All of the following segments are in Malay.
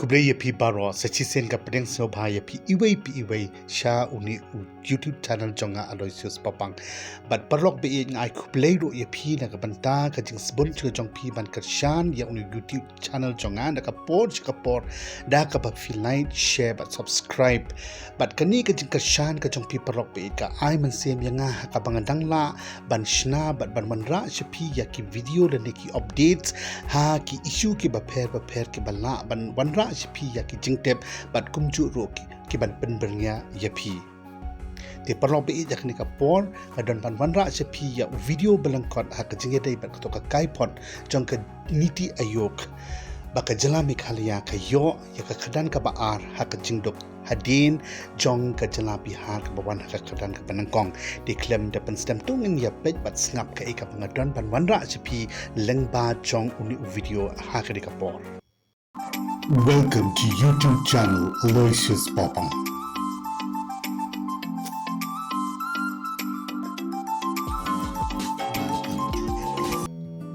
Kubre yapi baro sachisen ka pedeng sobha yapi iway sha uni YouTube channel jonga Aloysius Papang but parlok be ngai kublei ro yapi na ka banta ka jing sbun chu jong pi ban ka shan ya uni YouTube channel jonga na ka por da ka ba feel like share but subscribe but kani ka jing ka shan ka jong pi parlok be ka ai man sem ya nga ka bangandang la ban shna but ban manra shapi ya ki video le ne ki updates ha ki issue ki ba pher ki ba la ban wanra shapi ya ki jingtep but kumju ro ki ban penbernya yapi te parlok be jak ni ka por ka don ban wanra shapi ya video belangkot ha ka jinge dai bat to ka kai pot jong ka niti ayok ba ka jala Meghalaya ka yo ya ka khadan ka ba ar ha ka jingduk hadin jong ka jala Bihar ka bawan ha ka khadan ka banangkong de klem da pan stem tung in ya pet bat snap ka ka pangadon ban wanra shapi lengba jong uni video ha ka de ka por. Welcome to YouTube channel Aloysius Papang.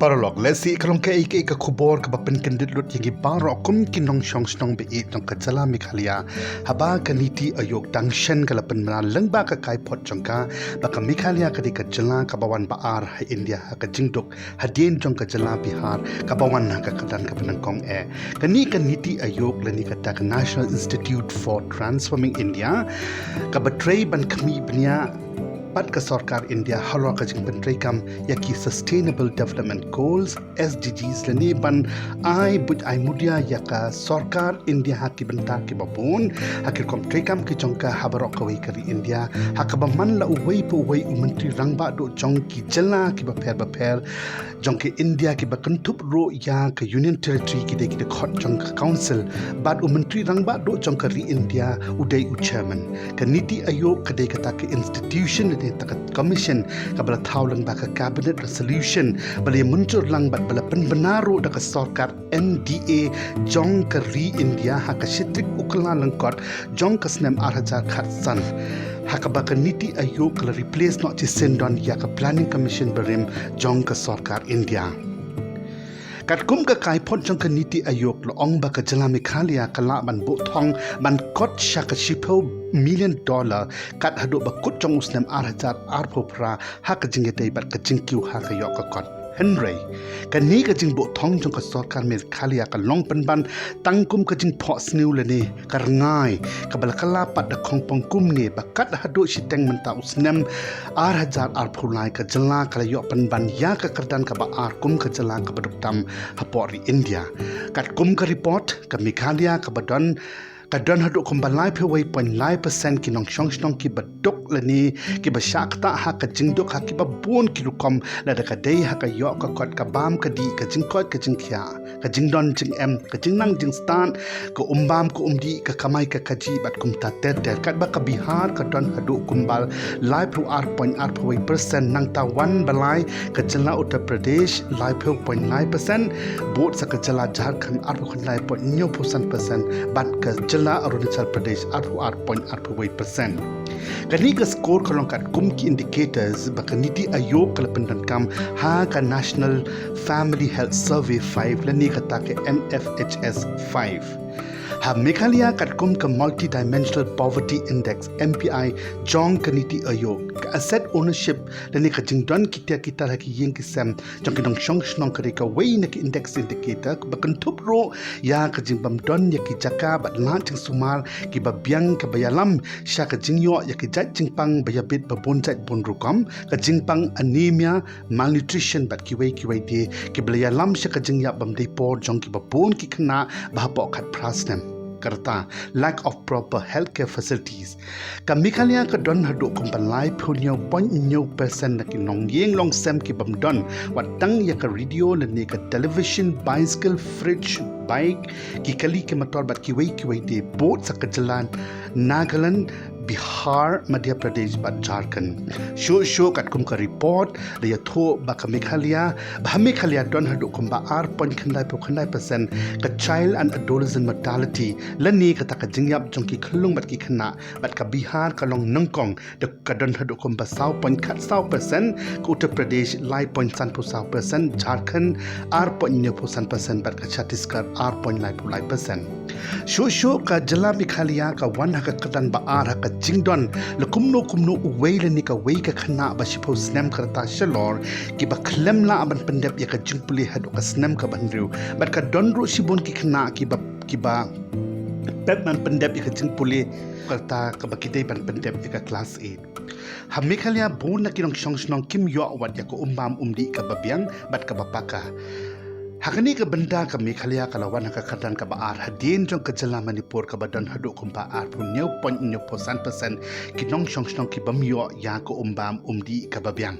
Paralog lesi kalong ka kubor ka bapen kendit lut yang baro kum kinong shong snong be it nong ka jala Meghalaya haba ka niti ayok dangshen ka lapen mana lengba ka kai pot jongka baka Meghalaya ka di ka jala ka bawan baar ha India ha ka jingduk hadin jong ka jala Bihar ka bawan ha ka kadan ka penangkong ka niti ayok lani ka tak National Institute for Transforming India ka batray ban kami bnya pat ka sarkar India halwa ka jing bentrai kam yaki Sustainable Development Goals SDGs lani ban ai mudia yaka sarkar India haki bentar ki babun hakir kom trekam ki jongka habarok ka wei kari India hakaba man la uwei menteri rangba do jong ki jala ki ba pher jong ki India ki ba kentup ro ya ka Union Territory ki de khot jong ka council bat menteri rangba do jong kari India udai chairman ka niti ayok ka de ka ta institution takat commission kabala thaulang baka cabinet resolution bali muncul lang bat bala penbenaru da ka sarkar NDA jong ka ri India ha ka shitrik ukla langkot jong ka snem 8000 khatsan ha ka baka niti ayok la replace not ci sendon ya ka planning commission berim jong ka sarkar India kat kum ka kai pot jong ka niti ayok lo ong ba ka jala Meghalaya kala ban bo thong ban kot shaka shipo $1 million kat hadu ba kut jong usnem 8000 arphopra ha ka jinge dei bat ka jingkiu ha ka yok ka kot Henry ka ni ka jing bo thong jong ka sarkar Meghalaya ka long ban tangkum ka jing pho sniu le ni ka ngai ka bala kala pat da khong pong kum ni ba kat hadu shiteng menta usnem 8000 arphulai ka jala ka yok ban ya ka kardan ka ba ar kum ka jala ka baduktam hapori India kat kum ka report ka Meghalaya ka badon kadon hadu kumbalai pe wei 0.9% ki nong shong ki baduk lani ki ba shakta ha ka jingduk ha ki ba bon ki lukom la da ka dei ha ka yo ka kot ka bam ka di ka jingkot ka jingkhya ka jingdon jing em ka jingnang jing stan ka umbam ka umdi ka kamai ka kaji bat kumta ter kat ba ka Bihar ka don hadu kumbal lai pro r.r% nang ta wan balai ka jala Uttar Pradesh lai pro 0.9% bot sa ka jala Jharkhand r.9% bat ka jala Arunachal Pradesh r.8%. Kani ka score kalong kat kum ki indicators baka niti ayok kala pendan kam ha ka National Family Health Survey 5 lani ka ta ke NFHS 5 ha Meghalaya kat kum ka Multidimensional Poverty Index MPI jong ka niti ayok ka asset ownership lani ka jingdon kita lagi yeng kisam jong kinong shong ka ka wei na ki index indicator ba kentup ro ya ka jingbam don ya ki jaka bat la jing sumar ki ba biang ka bayalam sha ka jingyo ya ki jat jingpang bayabit ba bonjat bonrukom ka jingpang anemia malnutrition bat ki wei de ki bayalam sha ka jingya bam dei por jong ki ba bon ki khna ba po khat prasnem karta lack of proper healthcare facilities ka Meghalaya ka don hadu kumbalai phunyo 0.9% na ki nong yeng long sem ki bam don wat tang ya ka radio le ne ka television bicycle fridge bike ki kali ke motor bat ki wei de boat sa ka jalan Nagaland Bihar, Madhya Pradesh bat Jharkhand. Show kat kum ka report le ya tho ba ka Meghalaya, ba Meghalaya don hadu kum ba 8.9% ka child and adolescent mortality lani ka ta ka jingyap jongki khlung bat ki khana bat ka Bihar ka long nangkong de ka don hadu kum ba 0.9% ka Uttar Pradesh 9.1%, Jharkhand 8.9% bat ka Chhattisgarh 8.9%. Show ka jala Meghalaya ka wan ha ka katan ba ar ha ka jingdon le kumno uwei le ni ka wei ka khana ba shipo snem karta shalor ki ba khlem la aban pendep ya ka jingpuli hadu ka snem ka banriu bat ka donru shibon ki khana ki ba pep man pendep ya ka jingpuli karta ka ba kidai ban pendep ya ka class 8 ha Meghalaya bon na kinong shnong kim yo wat ya ko umbam umdi ka babiang bat ka bapaka Hakani ka benda ka Meghalaya ka lawan ka katan ka baar hadin jong ka jala Manipur ka badan hadu kumpa ar pu 9.9% kinong shnong ki bamyo ya ko umbam umdi ka babiang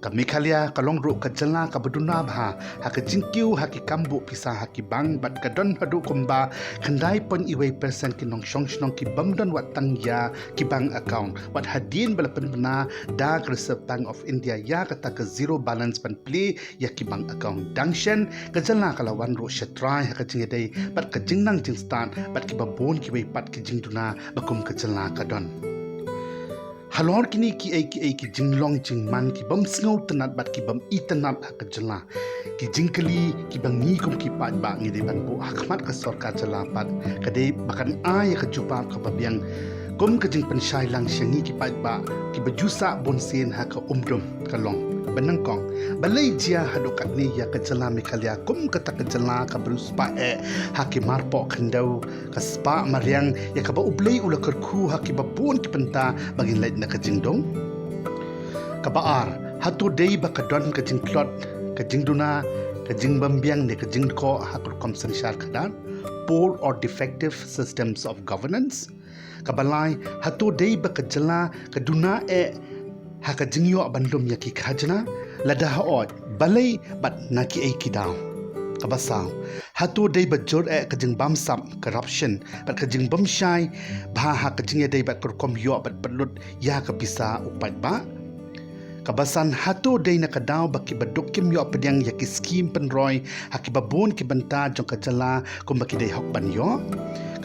ka Meghalaya ka longru ka jala ka baduna bha ha ka jingkiu ha ki kambu pisa ha ki bang bat ka don hadu kumba khandai pon iwei percent kinong shnong ki bamdan wat tang ya ki bang account wat hadin balapan bana da Reserve Bank of India ya ka ta ka zero balance ban play ya ki bang account dangshen ka jala ka lawan ro shatrai ha ka jingedai bat ka jingnang jingstan bat ki babon ki wei pat ki jingduna bakum ka jala ka don halor kini ki jinglong jingman ki bam sngau tanat bat ki bam itanat ha ka jala ki jingkali ki bang ni kum ki pat ba ngi de ban bo akhmat ka sarkar jala pat ka de bakan ay ka jupa ka babiang kum ka jing panshai lang shangi ki pat ba ki bajusa bonsen ha ka umdum ka long banangkong balai jia hadu kat ni ya ka jala Meghalaya kum ka ta ka jala ka bruspa ha ki marpo khandau ka spa mariang ya ka ba ublei ula kerku ha ki ba pun ki penta bagi lait na ka jingdong ka baar hatu dei ba ka don ka jingklot ka jingduna ka jingbambiang ne ka jingko ha kur kom sanshar khadan poor or defective systems of governance ka balai hatu dei ba ka jala ka duna ha ka jingyo bandum ya ki khajna lada ha ot balai bat na ki daw ka basaw hatu dei ba jor ka jing bam sap corruption bat ka jing bam shai ba ha ka jing dei bat kur kom yo bat balut ya ka bisa upat ba kabasan hatu dei na kadaw baki baduk kim yo pedyang ya ki scheme penroy haki babon ki banta jong ka jala kum baki dei hok ban yo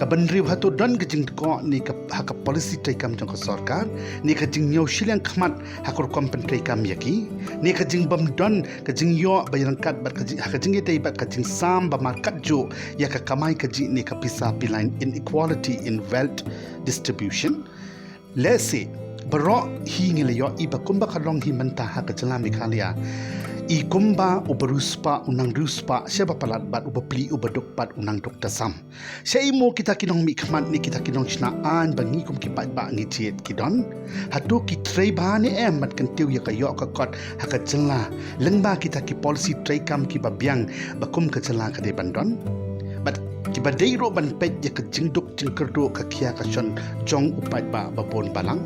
ka banriu hatu don ka jing ko ni ka haka policy tai kam jong ka sarkar ni ka jing yo shilang khmat hakur kom pen tai kam yaki ni ka jing bam don ka jing yo bayang kat bat ka haka jing dei bat ka jing sam ba markat jo ya ka kamai ka ji ni ka pisa pilain inequality in wealth distribution let's say Baro hingi le yo iba kumba kalong hi menta ha ka jala Meghalaya I kumba uberuspa unang ruspa siapa palat bat ubapli ubaduk pat unang dokter sam sei mo kita kinong mi khmat ni kita kinong chnaan bangi kum ki pat ba ngi chet kidon hatu ki trei ba ni mat kan tiu ya ka yo ka kot ha ka jala lengba kita ki policy trei kam ki babiang bakum ka jala ka de bandon bat ki badai ro ban pet ya ka jingduk jingkerdo ka kia ka shon jong upat ba babon balang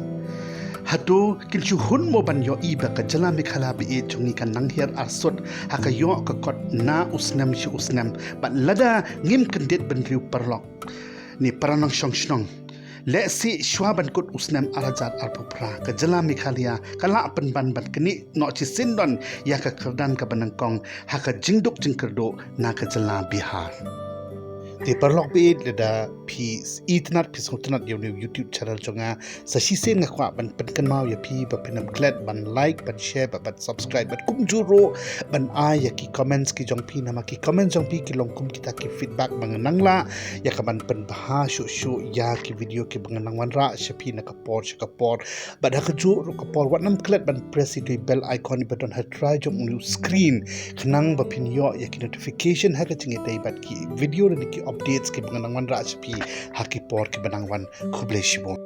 hatu kinchu hun mo ban yo iba ka jala Meghalaya bi chungi kan nanghiar arsot ha ka yo ka kot na usnam shi usnam bat lada ngim kandet ban riu parlok ni paranang shnong le si shwaban kut usnam arajat arpupra ka jala Meghalaya kala pan ban bat kini no chi sindon ya ka kyrdan ka banangkong ha ka jingduk jingkerdo na ka jala Bihar Di perlok bi da pi itnat pi sotanat yo YouTube channel jonga sa shisen nga kwa ban penkan mau ya pi ba penam glad ban like ban share ban subscribe ban kum juro ban ya ki comments ki jong pi nama ki comment jong pi ki long kum kita ki feedback banganang la ya ka ban pen baha shu ya ki video ki banganang wan ra shapi na kapor ba da ka ju ro kapor wat nam glad ban press the bell icon button ha try jong new screen khnang ba pin yo ya ki notification ha ka chingi dai bat ki video ni ki updates ke banganangwan rajpi haki por ke banangwan khuble shibo